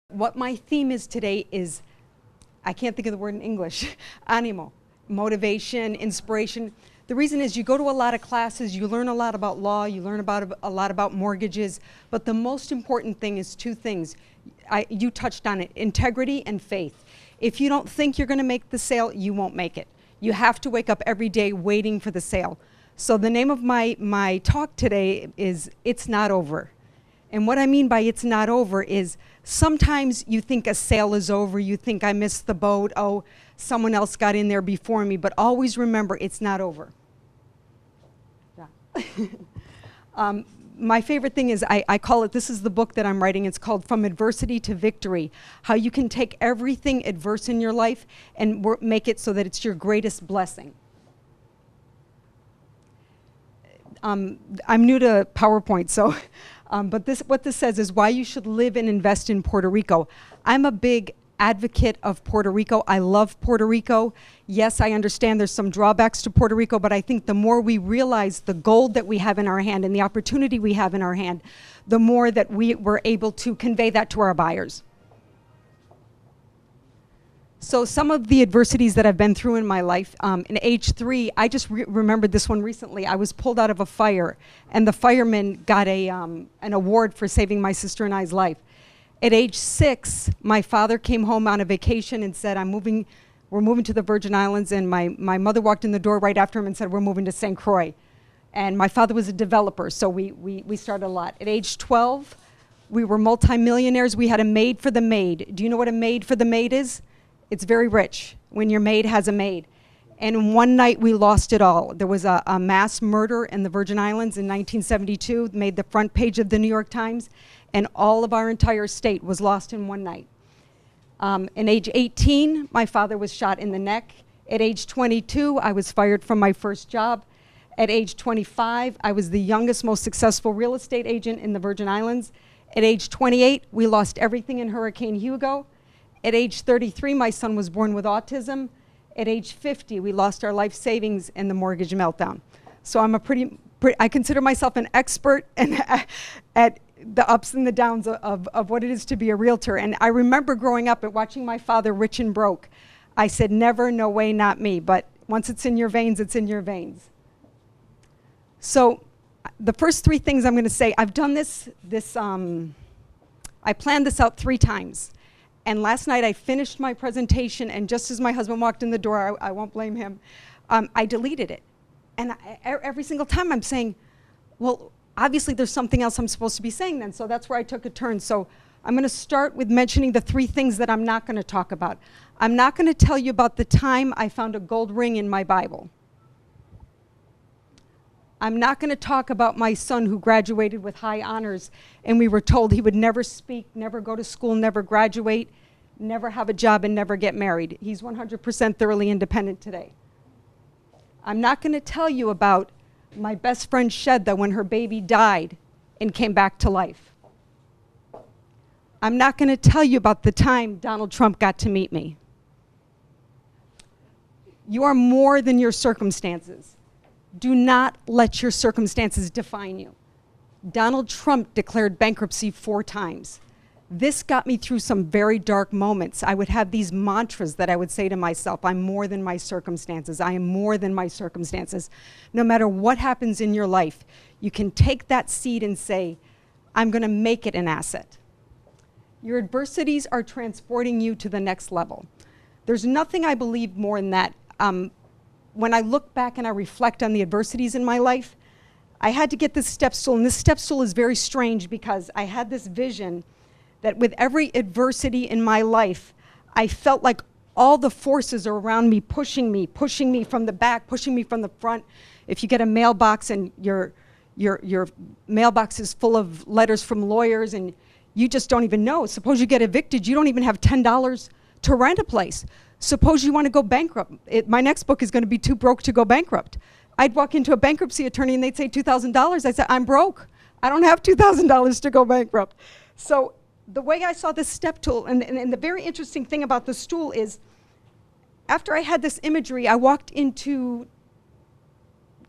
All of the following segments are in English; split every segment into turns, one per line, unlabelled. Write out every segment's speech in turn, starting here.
What my theme is today is, I can't think of the word in English, animo, motivation, inspiration. The reason is you go to a lot of classes, you learn a lot about law, you learn about a lot about mortgages, but the most important thing is two things. You touched on it, integrity and faith. If you don't think you're going to make the sale, you won't make it. You have to wake up every day waiting for the sale. So the name of my talk today is It's Not Over. And what I mean by it's not over is sometimes you think a sale is over, you think I missed the boat, oh, someone else got in there before me, but always remember it's not over. Yeah. My favorite thing is I call it, this is the book that I'm writing, it's called From Adversity to Victory, how you can take everything adverse in your life and make it so that it's your greatest blessing. I'm new to PowerPoint, so, but what this says is why you should live and invest in Puerto Rico. I'm a big advocate of Puerto Rico. I love Puerto Rico. Yes, I understand there's some drawbacks to Puerto Rico, but I think the more we realize the gold that we have in our hand and the opportunity we have in our hand, the more that we're able to convey that to our buyers. So some of the adversities that I've been through in my life, in age 3, I just remembered this one recently. I was pulled out of a fire, and the fireman got an award for saving my sister and I's life. At age 6, my father came home on a vacation and said, we're moving to the Virgin Islands, and my mother walked in the door right after him and said, we're moving to St. Croix. And my father was a developer, so we started a lot. At age 12, we were multimillionaires. We had a maid for the maid. Do you know what a maid for the maid is? It's very rich when your maid has a maid. And one night we lost it all. There was a mass murder in the Virgin Islands in 1972, made the front page of the New York Times, and all of our entire state was lost in one night. In age 18, my father was shot in the neck. At age 22, I was fired from my first job. At age 25, I was the youngest, most successful real estate agent in the Virgin Islands. At age 28, we lost everything in Hurricane Hugo. At age 33, my son was born with autism. At age 50, we lost our life savings in the mortgage meltdown. So I'm I consider myself an expert at the ups and the downs of what it is to be a realtor. And I remember growing up and watching my father rich and broke. I said, never, no way, not me. But once it's in your veins, it's in your veins. So the first 3 things I'm going to say, I've done I planned this out 3 times. And last night I finished my presentation, and just as my husband walked in the door, I won't blame him, I deleted it. And every single time I'm saying, well, obviously there's something else I'm supposed to be saying then, so that's where I took a turn. So I'm going to start with mentioning the 3 things that I'm not going to talk about. I'm not going to tell you about the time I found a gold ring in my Bible. I'm not going to talk about my son who graduated with high honors, and we were told he would never speak, never go to school, never graduate, never have a job, and never get married. He's 100% thoroughly independent today. I'm not going to tell you about my best friend Shedda when her baby died and came back to life. I'm not going to tell you about the time Donald Trump got to meet me. You are more than your circumstances. Do not let your circumstances define you. Donald Trump declared bankruptcy 4 times. This got me through some very dark moments. I would have these mantras that I would say to myself, I'm more than my circumstances. I am more than my circumstances. No matter what happens in your life, you can take that seed and say, I'm going to make it an asset. Your adversities are transporting you to the next level. There's nothing I believe more than that. When I look back and I reflect on the adversities in my life, I had to get this step stool, and this step stool is very strange because I had this vision that with every adversity in my life, I felt like all the forces are around me, pushing me from the back, pushing me from the front. If you get a mailbox and your mailbox is full of letters from lawyers and you just don't even know. Suppose you get evicted, you don't even have $10 to rent a place. Suppose you want to go bankrupt. My next book is going to be Too Broke to Go Bankrupt. I'd walk into a bankruptcy attorney and they'd say $2,000. I'd say, I'm broke. I don't have $2,000 to go bankrupt. So the way I saw this step tool, and the very interesting thing about the stool is, after I had this imagery, I walked into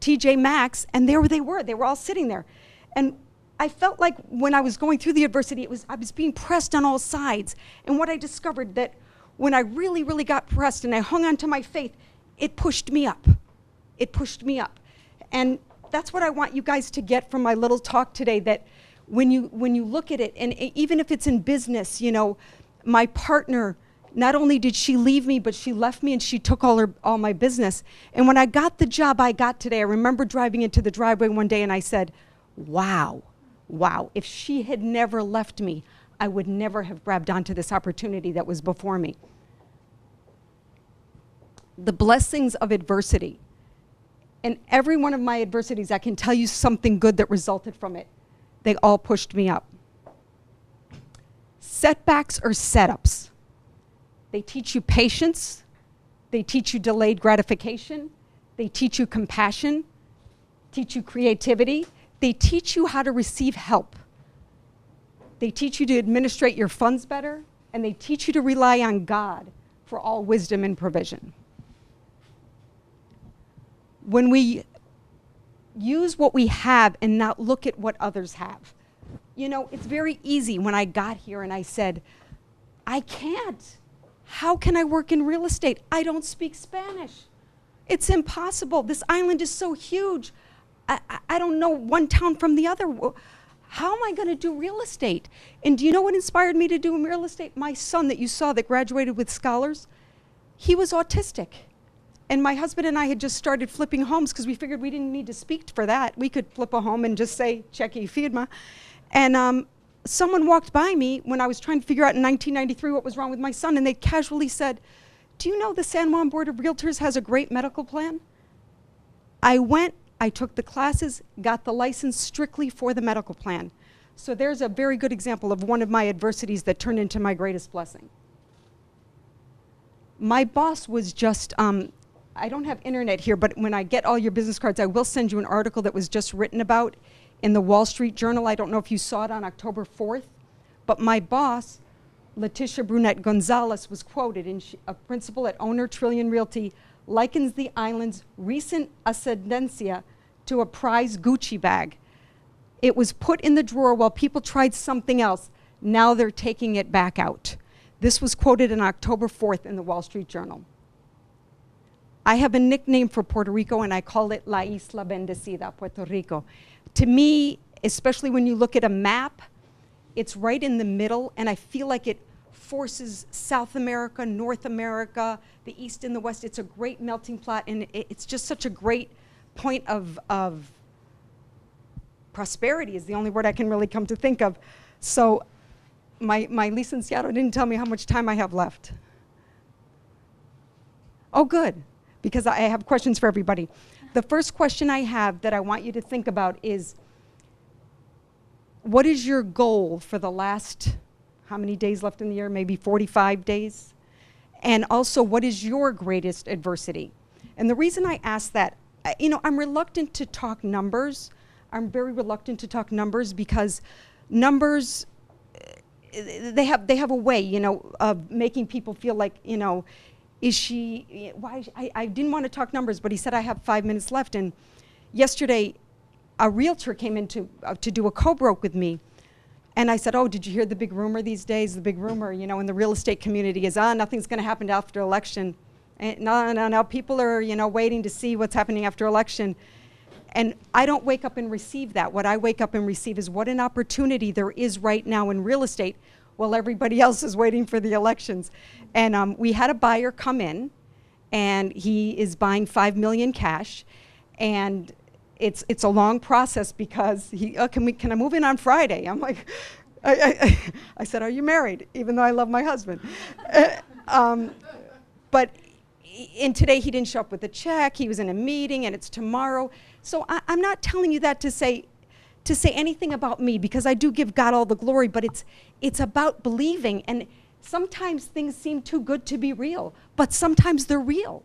TJ Maxx, and there they were all sitting there. And I felt like when I was going through the adversity, I was being pressed on all sides. And what I discovered that when I really, really got pressed and I hung on to my faith, it pushed me up. It pushed me up. And that's what I want you guys to get from my little talk today, that when you look at it, and even if it's in business, you know, my partner, not only did she leave me, but she left me and she took all my business. And when I got the job I got today, I remember driving into the driveway one day and I said, wow, if she had never left me, I would never have grabbed onto this opportunity that was before me. The blessings of adversity. And every one of my adversities, I can tell you something good that resulted from it. They all pushed me up. Setbacks are setups. They teach you patience. They teach you delayed gratification. They teach you compassion, teach you creativity. They teach you how to receive help. They teach you to administrate your funds better, and they teach you to rely on God for all wisdom and provision. When we use what we have and not look at what others have. You know, it's very easy when I got here and I said, I can't. How can I work in real estate? I don't speak Spanish. It's impossible. This island is so huge. I don't know one town from the other. How am I going to do real estate? And do you know what inspired me to do real estate? My son that you saw that graduated with scholars, he was autistic. And my husband and I had just started flipping homes because we figured we didn't need to speak for that. We could flip a home and just say, checky firma. And someone walked by me when I was trying to figure out in 1993 what was wrong with my son, and they casually said, do you know the San Juan Board of Realtors has a great medical plan? I went, I took the classes, got the license strictly for the medical plan. So there's a very good example of one of my adversities that turned into my greatest blessing. My boss was just, I don't have internet here, but when I get all your business cards, I will send you an article that was just written about in the Wall Street Journal. I don't know if you saw it on October 4th, but my boss, Leticia Brunette Gonzalez, was quoted, in a principal at Owner Trillion Realty, likens the island's recent ascendencia to a prize Gucci bag. It was put in the drawer while people tried something else. Now they're taking it back out. This was quoted on October 4th in the Wall Street Journal. I have a nickname for Puerto Rico, and I call it La Isla Bendecida, Puerto Rico. To me, especially when you look at a map, it's right in the middle, and I feel like it forces South America, North America, the East and the West. It's a great melting pot, and it's just such a great point of prosperity is the only word I can really come to think of. So my licenciado didn't tell me how much time I have left. Oh, good, because I have questions for everybody. The first question I have that I want you to think about is, what is your goal for the last, how many days left in the year? Maybe 45 days? And also, what is your greatest adversity? And the reason I ask that, you know, I'm reluctant to talk numbers. I'm very reluctant to talk numbers because numbers, they have a way, you know, of making people feel like, you know, is she, why, I didn't want to talk numbers, but he said I have 5 minutes left. And yesterday, a realtor came in to do a co-broke with me. And I said, oh, did you hear the big rumor these days? The big rumor, you know, in the real estate community is, nothing's going to happen after election. And no, people are, you know, waiting to see what's happening after election. And I don't wake up and receive that. What I wake up and receive is what an opportunity there is right now in real estate while everybody else is waiting for the elections. And we had a buyer come in, and he is buying $5 million cash. And it's a long process because he, can I move in on Friday? I'm like, I said, are you married? Even though I love my husband. But today he didn't show up with a check. He was in a meeting, and it's tomorrow. So I'm not telling you that to say anything about me, because I do give God all the glory, but it's about believing. And sometimes things seem too good to be real, but sometimes they're real.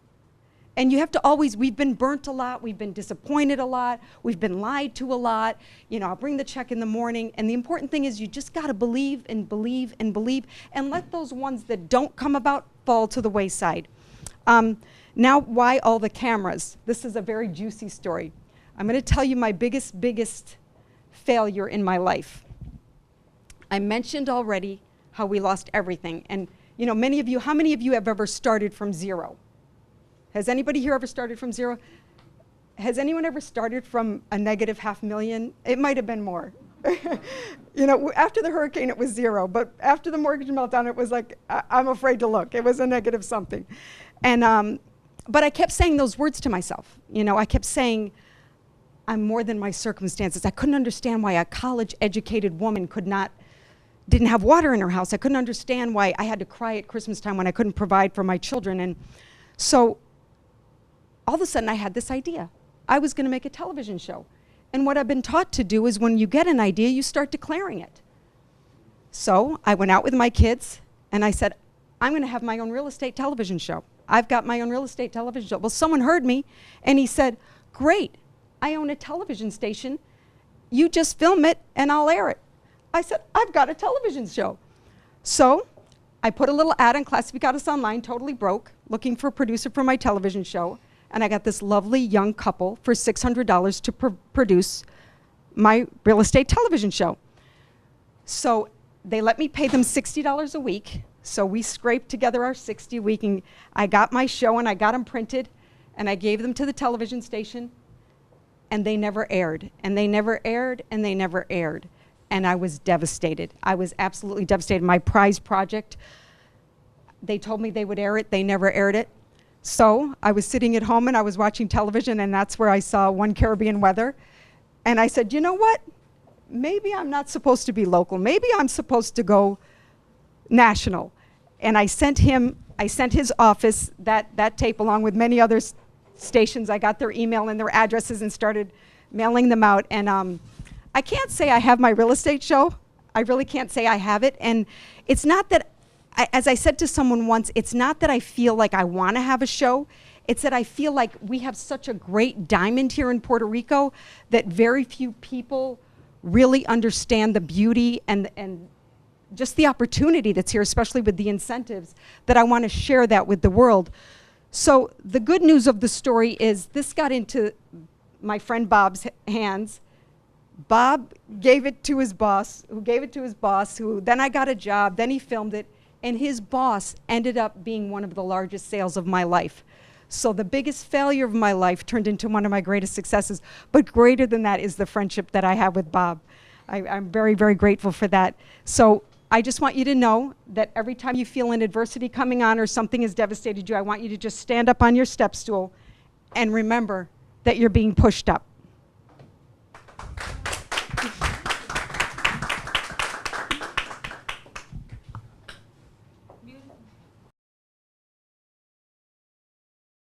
And you have to always, we've been burnt a lot, we've been disappointed a lot, we've been lied to a lot. You know, I'll bring the check in the morning, and the important thing is you just gotta believe and believe and believe, and let those ones that don't come about fall to the wayside. Now, why all the cameras? This is a very juicy story. I'm gonna tell you my biggest failure in my life. I mentioned already how we lost everything. And you know, many of you, how many of you have ever started from zero? Has anybody here ever started from zero? Has anyone ever started from a negative $500,000? It might have been more. You know, after the hurricane, it was zero. But after the mortgage meltdown, it was like, I'm afraid to look. It was a negative something. And, but I kept saying those words to myself. You know, I kept saying, I'm more than my circumstances. I couldn't understand why a college-educated woman didn't have water in her house. I couldn't understand why I had to cry at Christmas time when I couldn't provide for my children. And so all of a sudden, I had this idea. I was going to make a television show. And what I've been taught to do is when you get an idea, you start declaring it. So I went out with my kids and I said, I'm going to have my own real estate television show. I've got my own real estate television show. Well, someone heard me and he said, great, I own a television station. You just film it and I'll air it. I said, I've got a television show. So I put a little ad on Classificados Online, totally broke, looking for a producer for my television show. And I got this lovely young couple for $600 to produce my real estate television show. So they let me pay them $60 a week. So we scraped together our $60 a week, and I got my show, and I got them printed, and I gave them to the television station, and they never aired. And they never aired, and they never aired. And I was devastated. I was absolutely devastated. My prize project, they told me they would air it. They never aired it. So I was sitting at home and I was watching television, and that's where I saw One Caribbean Weather. And I said, you know what? Maybe I'm not supposed to be local. Maybe I'm supposed to go national. And I sent his office that tape along with many other stations. I got their email and their addresses and started mailing them out. And I can't say I have my real estate show. I really can't say I have it. And it's not that, as I said to someone once, it's not that I feel like I want to have a show. It's that I feel like we have such a great diamond here in Puerto Rico that very few people really understand the beauty and just the opportunity that's here, especially with the incentives, that I want to share that with the world. So the good news of the story is this got into my friend Bob's hands. Bob gave it to his boss, who then I got a job, then he filmed it. And his boss ended up being one of the largest sales of my life. So the biggest failure of my life turned into one of my greatest successes. But greater than that is the friendship that I have with Bob. I'm very, very grateful for that. So I just want you to know that every time you feel an adversity coming on or something has devastated you, I want you to just stand up on your step stool and remember that you're being pushed up.